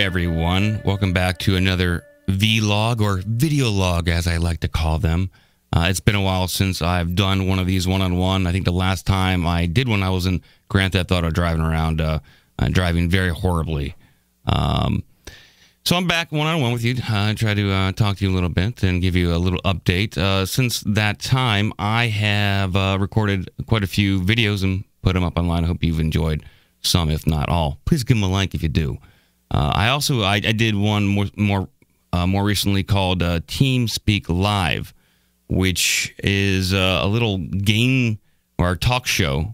everyone. Welcome back to another vlog, or video log as I like to call them. It's been a while since I've done one of these one-on-one. I think the last time I did one, I was in Grand Theft Auto driving around, driving very horribly. So I'm back one-on-one with you. Try to talk to you a little bit and give you a little update. Since that time, I have recorded quite a few videos and put them up online. I hope you've enjoyed some, if not all. Please give them a like if you do. I did one more recently called TeamSpeak Live, which is a little game or talk show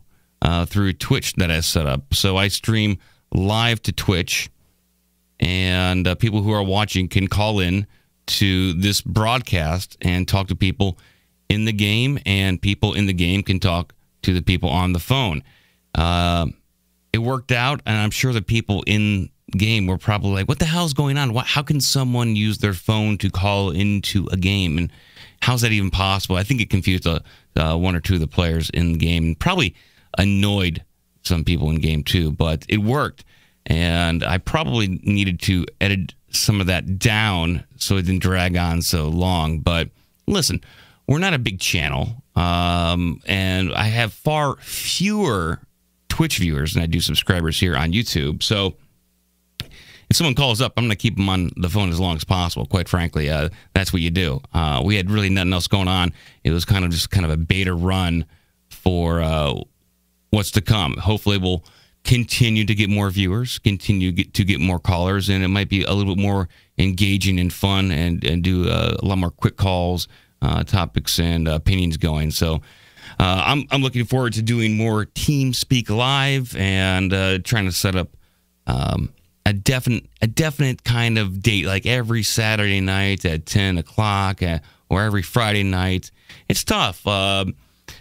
through Twitch that I set up. So I stream live to Twitch, and people who are watching can call in to this broadcast and talk to people in the game, and people in the game can talk to the people on the phone. It worked out, and I'm sure the people in game were probably like, what the hell is going on? How can someone use their phone to call into a game? And how's that even possible? I think it confused one or two of the players in the game, and probably annoyed some people in game too, but it worked. And I probably needed to edit some of that down so it didn't drag on so long. But listen, we're not a big channel, and I have far fewer Twitch viewers than I do subscribers here on YouTube. So if someone calls up, I'm going to keep them on the phone as long as possible. Quite frankly, that's what you do. We had really nothing else going on. It was kind of a beta run for what's to come. Hopefully, we'll continue to get more viewers, continue to get more callers, and it might be a little bit more engaging and fun, and do a lot more quick calls, topics, and opinions going. So I'm looking forward to doing more TeamSpeak Live, and trying to set up a definite kind of date, like every Saturday night at 10 o'clock, or every Friday night. It's tough.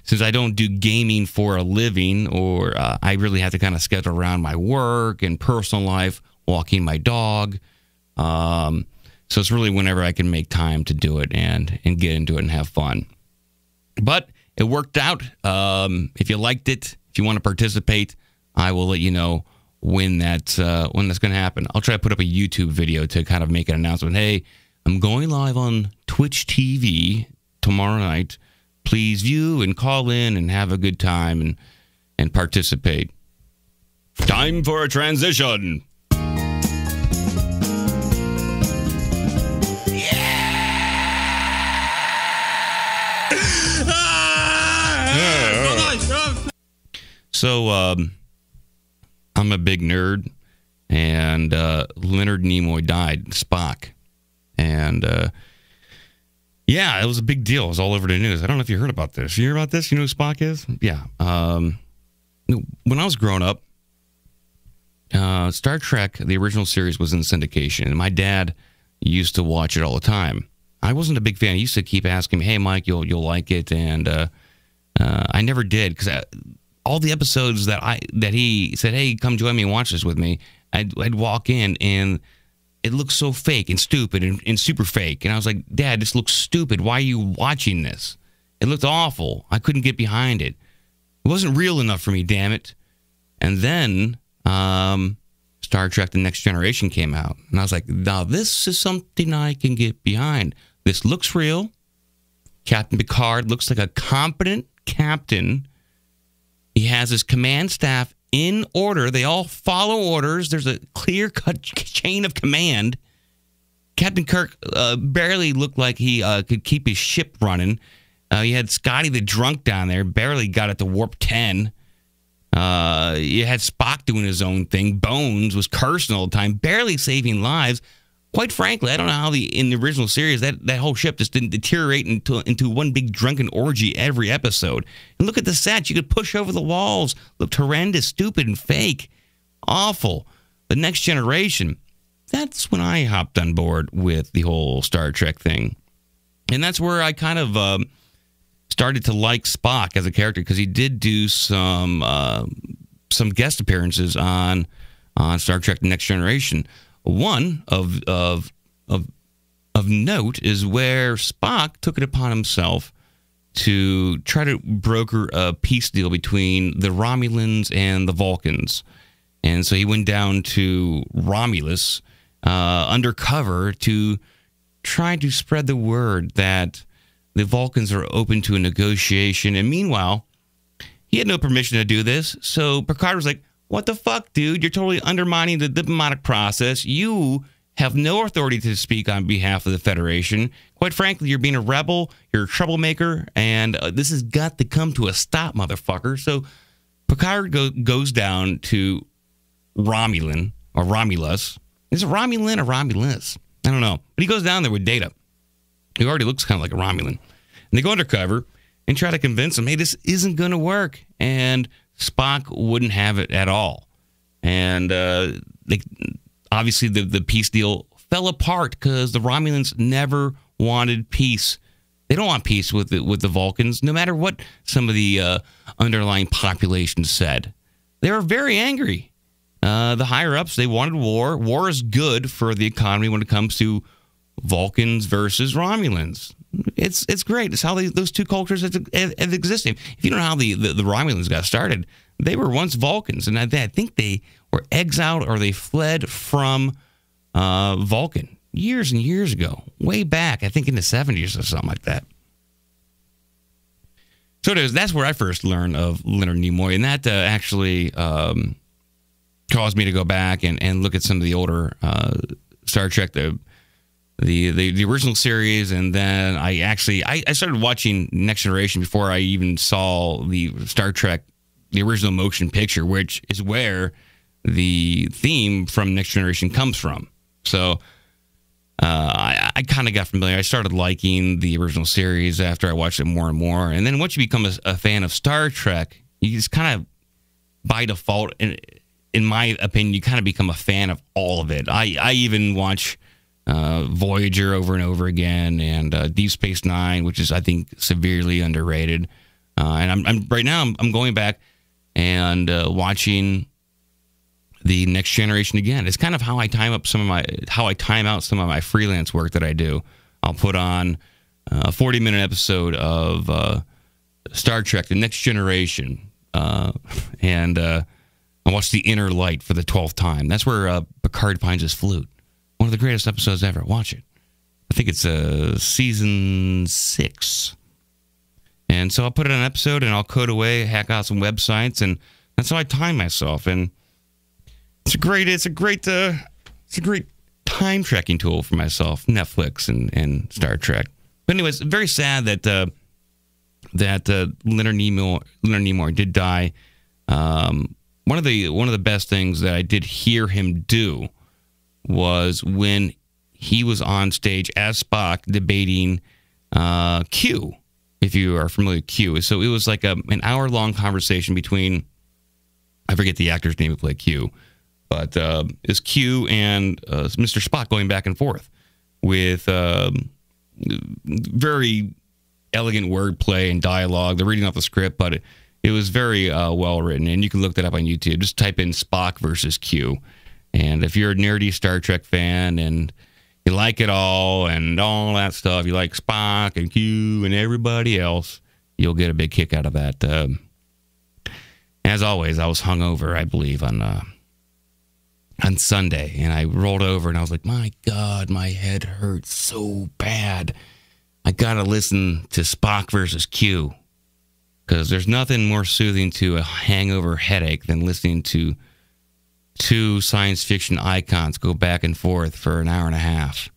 Since I don't do gaming for a living, or I really have to kind of schedule around my work and personal life, walking my dog. So it's really whenever I can make time to do it and get into it and have fun. But it worked out. If you liked it, if you want to participate, I will let you know when that's going to happen. I'll try to put up a YouTube video to kind of make an announcement. Hey, I'm going live on Twitch TV tomorrow night. Please view and call in and have a good time and participate. Time for a transition. So, I'm a big nerd, and Leonard Nimoy died, Spock. And yeah, it was a big deal. It was all over the news. I don't know if you heard about this. You hear about this? You know who Spock is? Yeah. When I was growing up, Star Trek, the original series, was in syndication, and my dad used to watch it all the time. I wasn't a big fan. He used to keep asking me, hey, Mike, you'll like it, and I never did, because all the episodes that he said, hey, come join me and watch this with me, I'd walk in, and it looked so fake and stupid and super fake. And I was like, Dad, this looks stupid. Why are you watching this? It looked awful. I couldn't get behind it. It wasn't real enough for me, damn it. And then Star Trek The Next Generation came out. And I was like, now this is something I can get behind. This looks real. Captain Picard looks like a competent captain. He has his command staff in order. They all follow orders. There's a clear-cut chain of command. Captain Kirk barely looked like he could keep his ship running. You had Scotty the drunk down there, barely got it to warp 10. You had Spock doing his own thing. Bones was cursing all the time, barely saving lives. Quite frankly, I don't know how in the original series that whole ship just didn't deteriorate into one big drunken orgy every episode. And look at the sets. You could push over the walls. Looked horrendous, stupid, and fake. Awful. The Next Generation, that's when I hopped on board with the whole Star Trek thing. And that's where I kind of started to like Spock as a character, because he did do some guest appearances on Star Trek The Next Generation. One of note is where Spock took it upon himself to try to broker a peace deal between the Romulans and the Vulcans. And so he went down to Romulus undercover to try to spread the word that the Vulcans are open to a negotiation. And meanwhile, he had no permission to do this. So Picard was like, what the fuck, dude? You're totally undermining the diplomatic process. You have no authority to speak on behalf of the Federation. Quite frankly, you're being a rebel. You're a troublemaker. And this has got to come to a stop, motherfucker. So Picard goes down to Romulan, or Romulus. Is it Romulan or Romulus? I don't know. But he goes down there with Data, who already looks kind of like a Romulan. And they go undercover and try to convince him, hey, this isn't going to work. And Spock wouldn't have it at all. And obviously the peace deal fell apart because the Romulans never wanted peace. They don't want peace with the Vulcans, no matter what some of the underlying population said. They were very angry. The higher-ups, they wanted war. War is good for the economy when it comes to Vulcans versus Romulans. It's great. It's how those two cultures have existed. If you don't know how the Romulans got started, they were once Vulcans, and I think they were exiled or they fled from Vulcan years and years ago, way back, I think in the 70s or something like that. So that's where I first learned of Leonard Nimoy, and that actually caused me to go back and look at some of the older Star Trek, the original series, and then I started watching Next Generation before I even saw the Star Trek, the original motion picture, which is where the theme from Next Generation comes from. So I kind of got familiar. I started liking the original series after I watched it more and more. And then once you become a fan of Star Trek, you just kind of, by default, in my opinion, you kind of become a fan of all of it. I even watch Voyager over and over again, and Deep Space Nine, which is, I think, severely underrated. And I'm right now I'm going back and watching the Next Generation again. It's kind of how I time out some of my freelance work that I do. I'll put on a 40-minute episode of Star Trek: The Next Generation, and I watch The Inner Light for the 12th time. That's where Picard finds his flute. One of the greatest episodes ever. Watch it. I think it's season 6. And so I'll put it on an episode, and I'll code away, hack out some websites, and that's how I time myself. And it's a great time tracking tool for myself, Netflix and Star Trek. But anyways, very sad that Leonard Nimoy did die. One of the best things that I did hear him do was when he was on stage as Spock debating Q, if you are familiar with Q. So it was like an hour-long conversation between, I forget the actor's name who played Q, but it's Q and Mr. Spock going back and forth with very elegant wordplay and dialogue. They're reading off the script, but it was very well written, and you can look that up on YouTube. Just type in Spock versus Q. And if you're a nerdy Star Trek fan and you like it all and all that stuff, you like Spock and Q and everybody else, you'll get a big kick out of that. As always, I was hungover, I believe, on Sunday, and I rolled over and I was like, my God, my head hurts so bad. I got to listen to Spock versus Q, because there's nothing more soothing to a hangover headache than listening to two science fiction icons go back and forth for an hour and a half.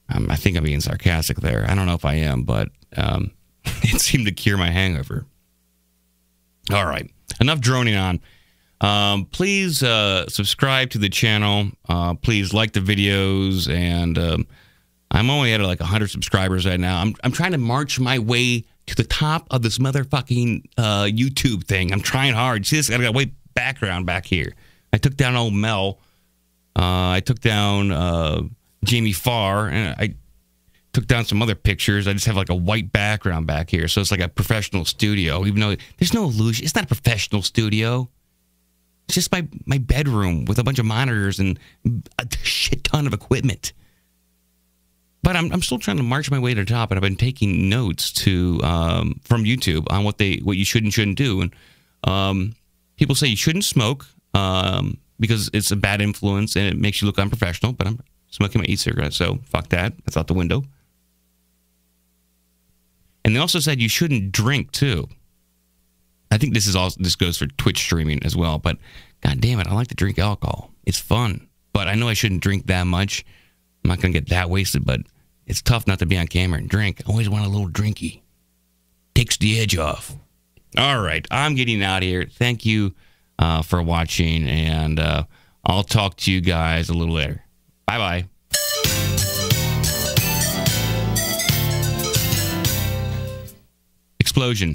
I think I'm being sarcastic there. I don't know if I am, but it seemed to cure my hangover. All right. Enough droning on. Please subscribe to the channel. Please like the videos. And I'm only at like 100 subscribers right now. I'm trying to march my way to the top of this motherfucking YouTube thing. I'm trying hard. See this? I got way background back here. I took down old Mel. I took down Jamie Farr, and I took down some other pictures. I just have like a white background back here, so it's like a professional studio. Even though there's no illusion, it's not a professional studio. It's just my bedroom with a bunch of monitors and a shit ton of equipment. But I'm still trying to march my way to the top, and I've been taking notes from YouTube on what you should and shouldn't do. And people say you shouldn't smoke. because it's a bad influence and it makes you look unprofessional, but I'm smoking my e-cigarette, so fuck that. That's out the window. And they also said you shouldn't drink, too. I think this goes for Twitch streaming as well, but god damn it, I like to drink alcohol. It's fun, but I know I shouldn't drink that much. I'm not going to get that wasted, but it's tough not to be on camera and drink. I always want a little drinky. Takes the edge off. All right, I'm getting out of here. Thank you for watching, and I'll talk to you guys a little later. Bye-bye. Explosion.